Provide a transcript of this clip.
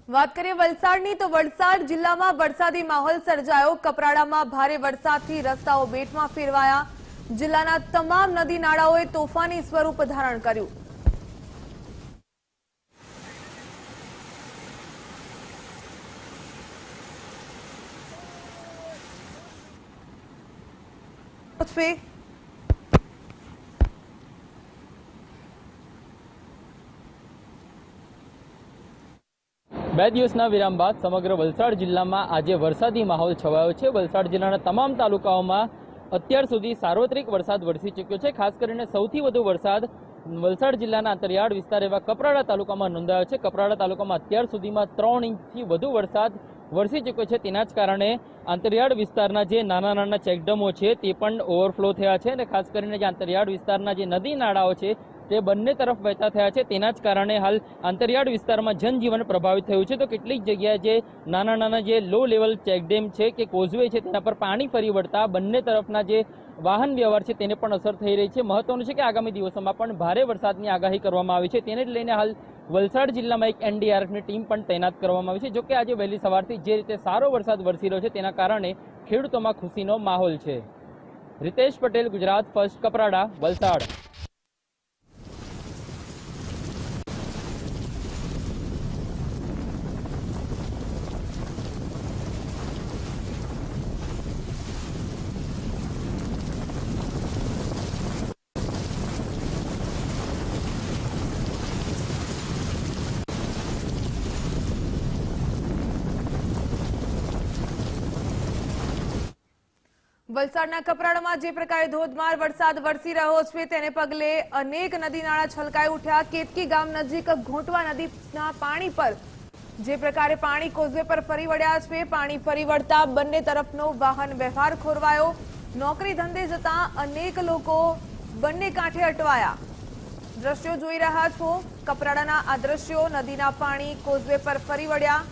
વાત કરીએ વલસાડની તો વલસાડ જિલ્લામાં વરસાદી માહોલ સર્જાયો। કપરાડામાં ભારે વરસાદથી રસ્તાઓ બેટમાં ફેરવાયા। જિલ્લાના તમામ નદી નાળાઓએ તોફાની સ્વરૂપ ધારણ કર્યું। બે દિવસના વિરામ બાદ સમગ્ર વલસાડ જિલ્લામાં આજે વરસાદી માહોલ છવાયો છે। વલસાડ જિલ્લાના તમામ તાલુકાઓમાં અત્યાર સુધી સાર્વત્રિક વરસાદ વરસી ચૂક્યો છે। ખાસ કરીને સૌથી વધુ વરસાદ વલસાડ જિલ્લાના અંતરિયાળ વિસ્તાર એવા કપરાડા તાલુકામાં નોંધાયો છે। કપરાડા તાલુકામાં અત્યાર સુધીમાં 3 ઇંચથી વધુ વરસાદ વરસી ચૂક્યો છે। તેના જ કારણે અંતરિયાળ વિસ્તારના જે નાના ચેકડેમો છે તે પણ ઓવરફ્લો થયા છે અને ખાસ કરીને જે અંતરિયાળ વિસ્તારના જે નદી નાળાઓ છે તે બંને તરફ વહેતા થયા છે। તેના જ કારણે હાલ અંતરિયાળ વિસ્તારમાં જનજીવન પ્રભાવિત થયું છે। તો કેટલીક જગ્યાએ જે નાના જે લો લેવલ ચેકડેમ છે કે કોઝવે છે તેના પર પાણી ફરી વળતા બંને તરફના જે વાહન વ્યવહાર છે તેને પણ અસર થઈ રહી છે। મહત્વનું છે કે આગામી દિવસોમાં પણ ભારે વરસાદની આગાહી કરવામાં આવી છે। તેને જ લઈને હાલ વલસાડ જિલ્લામાં એક એનડીઆરએફની ટીમ પણ તૈનાત કરવામાં આવી છે। જોકે આજે વહેલી સવારથી જે રીતે સારો વરસાદ વરસી રહ્યો છે તેના કારણે ખેડૂતોમાં ખુશીનો માહોલ છે। રિતેશ પટેલ, ગુજરાત ફર્સ્ટ, કપરાડા, વલસાડ। વલસાડના કપરાડામાં જે પ્રકારે ધોધમાર વરસાદ વરસી રહ્યો છે તેને પગલે અનેક નદી નાળા છલકાઈ ઉઠ્યા। કેતકી ગામ નજીક ઘોંટવા નદીના પાણી પર જે પ્રકારે પાણી કોઝવે પર ફરી વળ્યા છે। પાણી ફરી વળતા બંને તરફનો વાહન વ્યવહાર ખોરવાયો। નોકરી ધંધે જતા અનેક લોકો બંને કાંઠે અટવાયા। દ્રશ્યો જોઈ રહ્યા છો, કપરાડાના આ દ્રશ્યો, નદીના પાણી કોઝવે પર ફરી વળ્યા।